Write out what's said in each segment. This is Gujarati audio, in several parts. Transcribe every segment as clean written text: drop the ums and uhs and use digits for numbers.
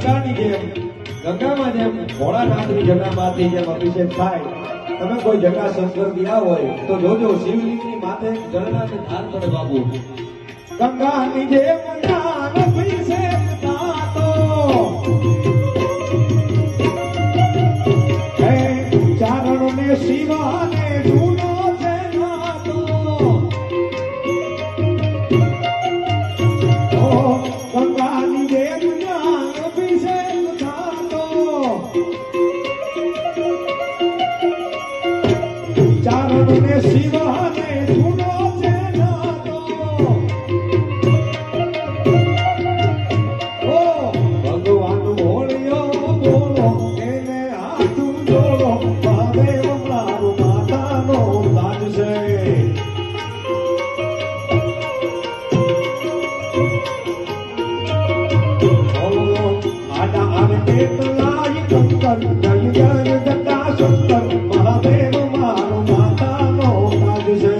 ગંગાની જેમ ગંગામાં જેમ ભોળાનાથની જટામાંથી જેમ અભિષેક થાય, તમે કોઈ જટા શંકર ગયા હોય તો જોજો શિવલિંગની માથે જળનાથ ધાર પડે બાબુ. ગંગાની જેમ જ્ઞાન અભિષેક થાતો, હે ચારણને શિવાને જૂનો છે નાતો. ઓ ગંગાની જેમ જ્ઞાન અભિષેક થાતો, ચારણને શિવાને જૂનો છે નાતો. ઓ ભગવાન બોલ્યો બોલો એને હાથ જોડો, મહાદેવ મારું માતાનો લાજ છે. આડા આવે કેટલાય કંકર, જય જય જટા શંકર, મહાદેવ મારો માતાનો લાજ છે.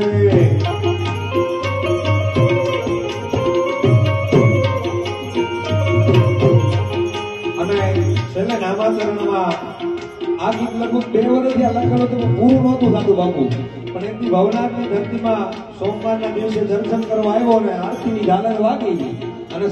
અને છેલ્લે નામાચરણમાં આ ગીત લગભગ 2 વર્ષથી આ લખેલું હતું, પૂરું નહોતું થતું બાપુ. પણ એમની ભવનાથની ધરતીમાં સોમવારના દિવસે દર્શન કરવા આવ્યો અને આરતીની ઝાલર વાગી અને